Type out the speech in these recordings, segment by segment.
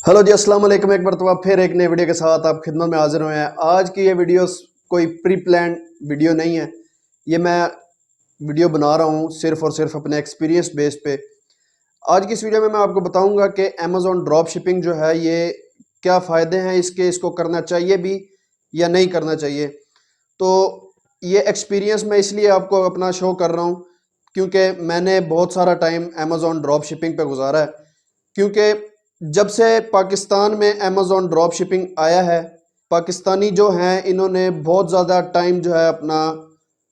Hello जी, अस्सलाम वालेकुम। एक मरतबा फिर एक नई वीडियो के साथ आप खिदमत में हाजिर हुए हैं। आज की ये वीडियो कोई प्री प्लान वीडियो नहीं है। ये मैं वीडियो बना रहा हूँ सिर्फ़ और सिर्फ अपने एक्सपीरियंस बेस पे। आज की इस वीडियो में मैं आपको बताऊँगा कि अमेज़ॉन ड्रॉप शिपिंग जो है ये क्या फ़ायदे हैं इसके, इसको करना चाहिए भी या नहीं करना चाहिए। तो ये एक्सपीरियंस मैं इसलिए आपको अपना शो कर रहा हूँ क्योंकि मैंने बहुत सारा टाइम अमेज़ॉन ड्रॉप शिपिंग पे गुजारा है। क्योंकि जब से पाकिस्तान में अमेज़ॉन ड्रॉप शिपिंग आया है, पाकिस्तानी जो हैं इन्होंने बहुत ज़्यादा टाइम जो है अपना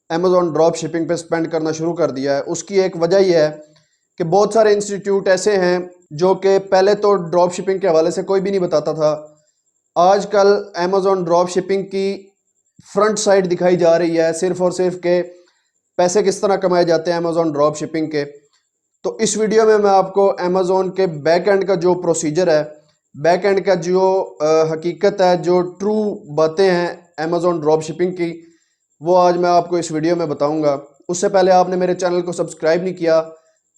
अमेज़ॉन ड्रॉप शिपिंग पे स्पेंड करना शुरू कर दिया है। उसकी एक वजह यह है कि बहुत सारे इंस्टीट्यूट ऐसे हैं जो कि पहले तो ड्रॉप शिपिंग के हवाले से कोई भी नहीं बताता था। आजकल अमेज़ॉन ड्रॉप शिपिंग की फ्रंट साइड दिखाई जा रही है, सिर्फ़ और सिर्फ के पैसे किस तरह कमाए जाते हैं अमेज़ॉन ड्रॉप शिपिंग के। तो इस वीडियो में मैं आपको अमेज़ॉन के बैक एंड का जो प्रोसीजर है, बैक एंड का जो हकीकत है, जो ट्रू बातें हैं अमेज़ॉन ड्रॉप शिपिंग की, वो आज मैं आपको इस वीडियो में बताऊंगा। उससे पहले आपने मेरे चैनल को सब्सक्राइब नहीं किया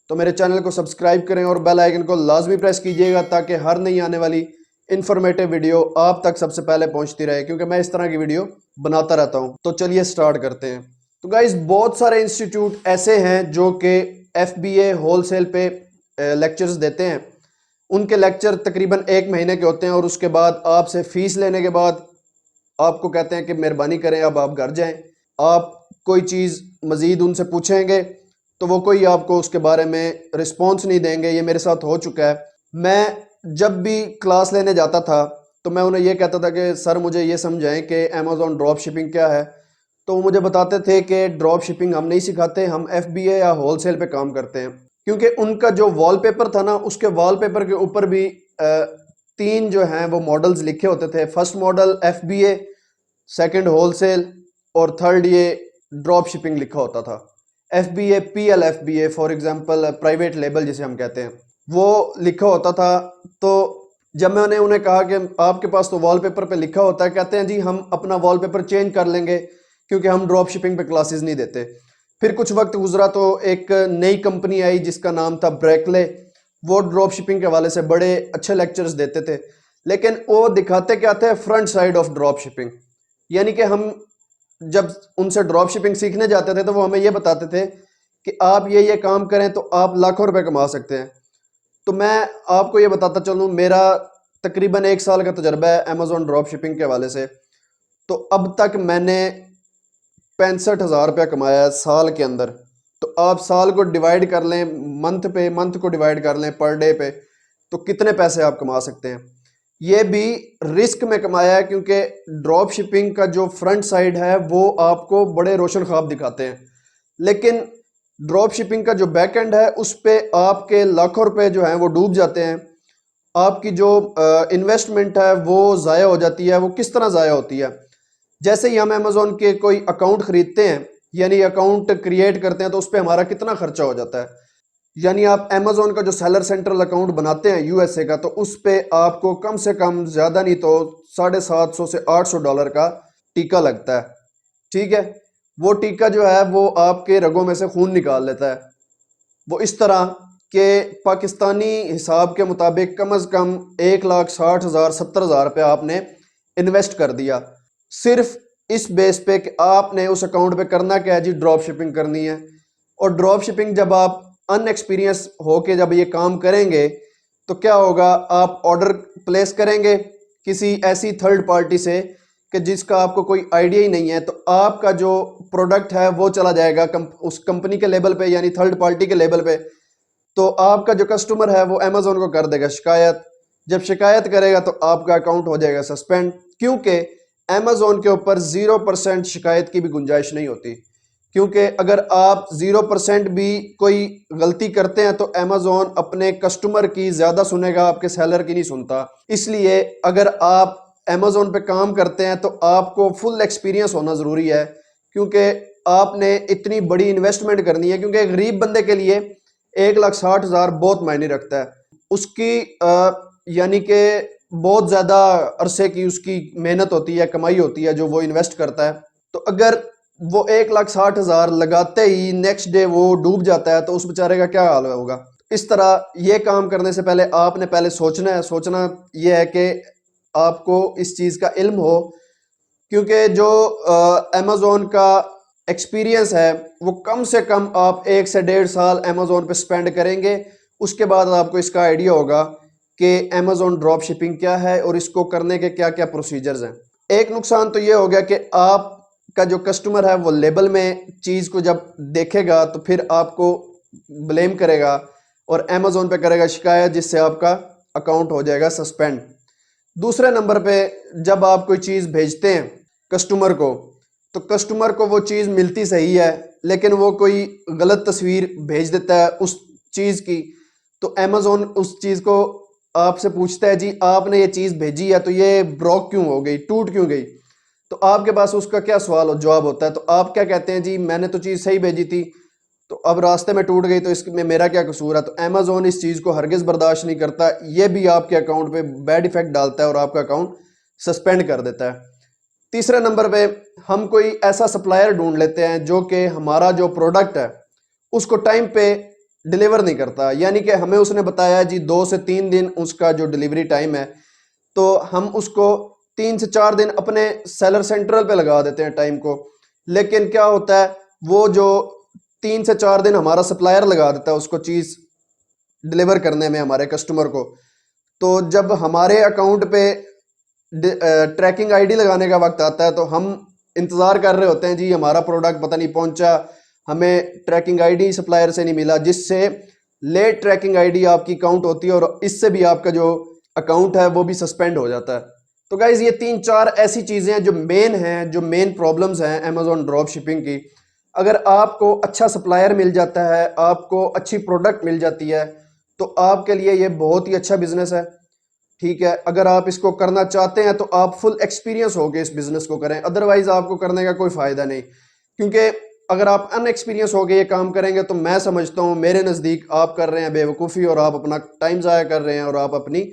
तो मेरे चैनल को सब्सक्राइब करें और बेल आइकन को लाजमी प्रेस कीजिएगा ताकि हर नई आने वाली इन्फॉर्मेटिव वीडियो आप तक सबसे पहले पहुंचती रहे, क्योंकि मैं इस तरह की वीडियो बनाता रहता हूं। तो चलिए स्टार्ट करते हैं। तो गाइस, बहुत सारे इंस्टीट्यूट ऐसे हैं जो कि FBA होलसेल पे लेक्चर्स देते हैं। उनके लेक्चर तकरीबन 1 महीने के होते हैं और उसके बाद आपसे फ़ीस लेने के बाद आपको कहते हैं कि मेहरबानी करें अब आप घर जाएं। आप कोई चीज़ मज़ीद उनसे पूछेंगे तो वो कोई आपको उसके बारे में रिस्पॉन्स नहीं देंगे। ये मेरे साथ हो चुका है। मैं जब भी क्लास लेने जाता था तो मैं उन्हें ये कहता था कि सर मुझे ये समझाएं कि अमेज़ॉन ड्रॉप शिपिंग क्या है। तो वो मुझे बताते थे कि ड्रॉप शिपिंग हम नहीं सिखाते, हम FBA या होलसेल पे काम करते हैं। क्योंकि उनका जो वॉलपेपर था ना, उसके वॉलपेपर के ऊपर भी 3 जो हैं वो मॉडल्स लिखे होते थे। First model FBA, second wholesale और थर्ड ये ड्रॉप शिपिंग लिखा होता था। FBA PLFBA for example private label जिसे हम कहते हैं, वो लिखा होता था। तो जब मैंने उन्हें कहा कि आपके पास तो वॉलपेपर पे लिखा होता है, कहते हैं जी हम अपना वॉलपेपर चेंज कर लेंगे क्योंकि हम ड्रॉप शिपिंग पे क्लासेस नहीं देते। फिर कुछ वक्त गुजरा तो एक नई कंपनी आई जिसका नाम था ब्रेकले। वो ड्रॉप शिपिंग के हवाले से बड़े अच्छे लेक्चर्स देते थे, लेकिन वो दिखाते क्या थे, front side of drop shipping. यानी कि हम जब उनसे ड्रॉप शिपिंग सीखने जाते थे तो वो हमें ये बताते थे कि आप ये काम करें तो आप लाखों रुपए कमा सकते हैं। तो मैं आपको ये बताता चलूँ, मेरा तकरीबन 1 साल का तजर्बा है अमेज़ॉन ड्रॉप शिपिंग के हवाले से। तो अब तक मैंने 65,000 रुपया कमाया है साल के अंदर। तो आप साल को डिवाइड कर लें, मंथ को डिवाइड कर लें पर डे पे, तो कितने पैसे आप कमा सकते हैं। ये भी रिस्क में कमाया है क्योंकि ड्रॉप शिपिंग का जो फ्रंट साइड है वो आपको बड़े रोशन ख्वाब दिखाते हैं, लेकिन ड्रॉप शिपिंग का जो बैक एंड है उस पे आपके लाखों रुपए जो हैं वो डूब जाते हैं। आपकी जो इन्वेस्टमेंट है वो ज़ाया हो जाती है। वो किस तरह ज़ाया होती है, जैसे ही हम अमेज़ॉन के कोई अकाउंट खरीदते हैं, यानी अकाउंट क्रिएट करते हैं, तो उस पर हमारा कितना खर्चा हो जाता है। यानी आप अमेज़ॉन का जो सेलर सेंट्रल अकाउंट बनाते हैं USA का, तो उस पे आपको कम से कम ज़्यादा नहीं तो $750 से $800 का टीका लगता है। ठीक है, वो टीका जो है वो आपके रगों में से खून निकाल लेता है। वो इस तरह के पाकिस्तानी हिसाब के मुताबिक कम अज़ कम 1,60,000 70,000 रुपया आपने इन्वेस्ट कर दिया, सिर्फ इस बेस पे कि आपने उस अकाउंट पे करना क्या है जी, ड्रॉप शिपिंग करनी है। और ड्रॉप शिपिंग जब आप अनएक्सपीरियंस होके जब ये काम करेंगे तो क्या होगा, आप ऑर्डर प्लेस करेंगे किसी ऐसी थर्ड पार्टी से कि जिसका आपको कोई आइडिया ही नहीं है, तो आपका जो प्रोडक्ट है वो चला जाएगा उस कंपनी के लेवल पे, यानी थर्ड पार्टी के लेवल पे। तो आपका जो कस्टमर है वो अमेज़ॉन को कर देगा शिकायत। जब शिकायत करेगा तो आपका अकाउंट हो जाएगा सस्पेंड, क्योंकि अमेज़ॉन के ऊपर 0% शिकायत की भी गुंजाइश नहीं होती। क्योंकि अगर आप 0% भी कोई गलती करते हैं तो अमेज़ॉन अपने कस्टमर की ज़्यादा सुनेगा, आपके सेलर की नहीं सुनता। इसलिए अगर आप अमेज़ॉन पे काम करते हैं तो आपको फुल एक्सपीरियंस होना ज़रूरी है, क्योंकि आपने इतनी बड़ी इन्वेस्टमेंट करनी है। क्योंकि एक गरीब बंदे के लिए 1,60,000 बहुत मायने रखता है। उसकी यानी कि बहुत ज़्यादा अरसे की उसकी मेहनत होती है, कमाई होती है जो वो इन्वेस्ट करता है। तो अगर वो 1,60,000 लगाते ही नेक्स्ट डे वो डूब जाता है तो उस बेचारे का क्या हाल होगा। اس طرح یہ کام کرنے سے پہلے آپ نے پہلے سوچنا یہ ہے کہ آپ کو اس چیز کا علم ہو، کیونکہ جو امیزون کا ایکسپیرینس ہے وہ کم سے کم آپ 1 سے 1.5 سال امیزون پہ سپینڈ کریں گے، اس کے بعد آپ کو اس کا آئیڈیا ہوگا کہ امیزون ڈراپ شپنگ کیا ہے اور اس کو کرنے کے کیا کیا پروسیجرز ہیں۔ ایک نقصان تو یہ ہو گیا کہ آپ کا جو کسٹمر ہے وہ لیبل میں چیز کو جب دیکھے گا تو پھر آپ کو بلیم کرے گا اور امیزون پہ کرے گا شکایت، جس سے آپ کا اکاؤنٹ ہو جائے گا سسپینڈ۔ دوسرے نمبر پہ جب آپ کوئی چیز بھیجتے ہیں کسٹمر کو، تو کسٹمر کو وہ چیز ملتی صحیح ہے لیکن وہ کوئی غلط تصویر بھیج دیتا ہے اس چیز کی، تو امیزون اس چیز کو آپ سے پوچھتا ہے جی آپ نے یہ چیز بھیجی ہے تو یہ بروک کیوں ہو گئی، ٹوٹ کیوں گئی؟ تو آپ کے پاس اس کا کیا جواب ہوتا ہے؟ تو آپ کیا کہتے ہیں جی میں نے تو چیز صحیح بھیجی تھی، تو اب راستے میں ٹوٹ گئی تو اس میں میرا کیا قصور ہے؟ تو امیزون اس چیز کو ہرگز برداشت نہیں کرتا، یہ بھی آپ کے اکاؤنٹ پہ بیڈ ایفیکٹ ڈالتا ہے اور آپ کا اکاؤنٹ سسپینڈ کر دیتا ہے۔ تیسرے نمبر پہ ہم کوئی ایسا سپلائر ڈھونڈ لیتے ہیں جو کہ ہمارا جو پروڈکٹ ہے اس کو ٹائم پہ ڈیلیور نہیں کرتا، یعنی کہ ہمیں اس نے بتایا جی 2 سے 3 دن اس کا جو ڈیلیوری ٹائم ہے، تو ہم اس کو 3 سے 4 دن اپنے سیلر سینٹرل پہ لگا دیتے ہیں ٹائم کو، لیکن کیا ہوتا ہے وہ جو 3 سے 4 دن ہمارا سپلائر لگا دیتا ہے اس کو چیز ڈیلیور کرنے میں ہمارے کسٹمر کو، تو جب ہمارے اکاؤنٹ پہ ٹریکنگ آئی ڈی لگانے کا وقت آتا ہے تو ہم انتظار کر رہے ہوتے ہیں جی ہمارا پروڈکٹ پتہ نہیں پہنچا، ہمیں ٹریکنگ آئی ڈی سپلائر سے نہیں ملا، جس سے لیٹ ٹریکنگ آئی ڈی آپ کی کاؤنٹ ہوتی ہے اور اس سے بھی آپ کا جو اکاؤنٹ ہے وہ بھی سسپینڈ ہو جاتا ہے۔ تو گائز یہ 3-4 ایسی چیزیں ہیں جو مین پرابلمز ہیں امیزون ڈراپ شپنگ کی۔ اگر آپ کو اچھا سپلائر مل جاتا ہے، آپ کو اچھی پروڈکٹ مل جاتی ہے، تو آپ کے لیے یہ بہت ہی اچھا بزنس ہے، ٹھیک ہے۔ اگر آپ اس کو کرنا چاہتے ہیں تو آپ فل ایکسپیرینس ہو کے اس بزنس کو کریں، ادروائز آپ کو کرنے کا کوئی فائدہ نہیں، کیونکہ اگر آپ ان ایکسپیرینس ہو کے یہ کام کریں گے تو میں سمجھتا ہوں میرے نزدیک آپ کر رہے ہیں بے وقوفی، اور آپ اپنا ٹائم ضائع کر رہے ہیں اور آپ اپنی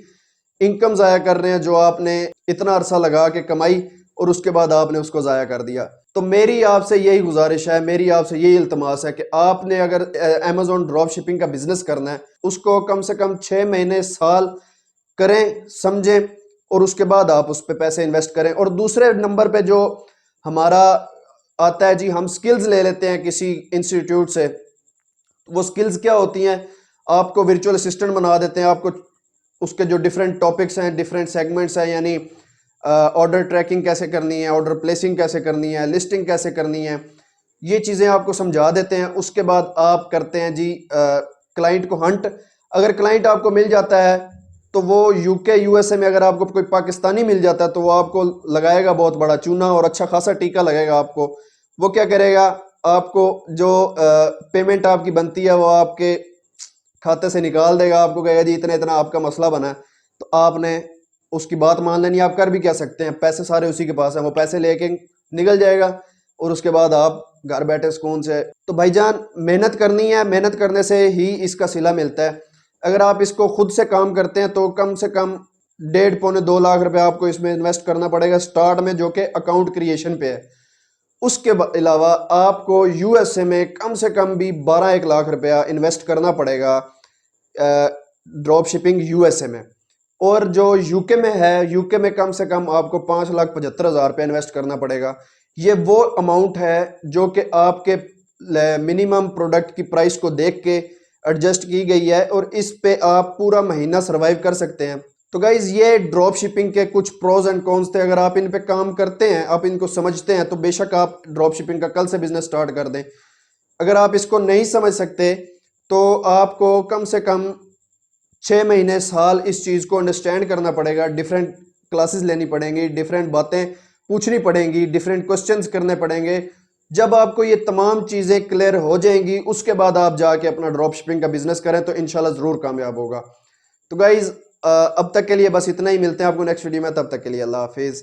انکم ضائع کر رہے ہیں جو آپ نے اتنا عرصہ لگا کے کمائی اور اس کے بعد آپ نے اس کو ضائع کر دیا۔ تو میری آپ سے یہی گزارش ہے، میری آپ سے یہی التماس ہے کہ آپ نے اگر امیزون ڈراپ شپنگ کا بزنس کرنا ہے اس کو کم سے کم 6 مہینے سال کریں، سمجھیں، اور اس کے بعد آپ اس پہ پیسے انویسٹ کریں۔ اور دوسرے نمبر پہ جو ہمارا آتا ہے جی ہم سکلز لے لیتے ہیں کسی انسٹیٹیوٹ سے، وہ سکلز کیا ہوتی ہیں؟ آپ کو ورچوئل اسسٹنٹ بنا دیتے ہیں، آپ کو اس کے جو ڈیفرنٹ ٹاپکس ہیں، ڈیفرنٹ سیگمنٹس ہیں، یعنی آرڈر ٹریکنگ کیسے کرنی ہے، آرڈر پلیسنگ کیسے کرنی ہے، لسٹنگ کیسے کرنی ہے، یہ چیزیں آپ کو سمجھا دیتے ہیں۔ اس کے بعد آپ کرتے ہیں جی کلائنٹ کو ہنٹ۔ اگر کلائنٹ آپ کو مل جاتا ہے تو وہ یو کے یو ایس اے میں اگر آپ کو کوئی پاکستانی مل جاتا ہے تو وہ آپ کو لگائے گا بہت بڑا چونا اور اچھا خاصا ٹیکہ لگے گا آپ کو۔ وہ کیا کرے گا؟ آپ کو جو پیمنٹ آپ کی بنتی ہے وہ آپ کے کھاتے سے نکال دے گا، آپ کو کہے گا جی اتنا اتنا آپ کا مسئلہ بنا ہے، تو آپ نے اس کی بات مان لینی۔ آپ کر بھی کیا سکتے ہیں، پیسے سارے اسی کے پاس ہیں، وہ پیسے لے کے نکل جائے گا اور اس کے بعد آپ گھر بیٹھے سکون سے۔ تو بھائی جان محنت کرنی ہے، محنت کرنے سے ہی اس کا صلہ ملتا ہے۔ اگر آپ اس کو خود سے کام کرتے ہیں تو کم سے کم 1.5-2 لاکھ روپے آپ کو اس میں انویسٹ کرنا پڑے گا سٹارٹ میں، جو کہ اکاؤنٹ کریشن پہ ہے۔ اس کے علاوہ آپ کو یو ایس اے میں کم سے کم بھی 12-1 لاکھ روپیہ انویسٹ کرنا پڑے گا drop shipping U S A میں۔ اور جو یو کے میں ہے، یو کے میں کم سے کم آپ کو 5,75,000 روپے انویسٹ کرنا پڑے گا۔ یہ وہ اماؤنٹ ہے جو کہ آپ کے منیمم پروڈکٹ کی پرائس کو دیکھ کے ایڈجسٹ کی گئی ہے، اور اس پہ آپ پورا مہینہ سروائیو کر سکتے ہیں۔ تو گائز یہ ڈراپ شپنگ کے کچھ پروز اینڈ کونز تھے۔ اگر آپ ان پہ کام کرتے ہیں، آپ ان کو سمجھتے ہیں، تو بے شک آپ ڈراپ شپنگ کا کل سے بزنس سٹارٹ کر دیں۔ اگر آپ اس کو نہیں سمجھ سکتے تو آپ کو کم سے کم 6 مہینے سال اس چیز کو انڈرسٹینڈ کرنا پڑے گا، ڈیفرنٹ کلاسز لینی پڑیں گی، ڈیفرنٹ باتیں پوچھنی پڑیں گی، ڈیفرنٹ کوسچنز کرنے پڑیں گے۔ جب آپ کو یہ تمام چیزیں کلیئر ہو جائیں گی اس کے بعد آپ جا کے اپنا ڈراپ شپنگ کا بزنس کریں تو انشاءاللہ ضرور کامیاب ہوگا۔ تو گائز اب تک کے لیے بس اتنا ہی، ملتے ہیں آپ کو نیکسٹ ویڈیو میں، تب تک کے لیے اللہ حافظ۔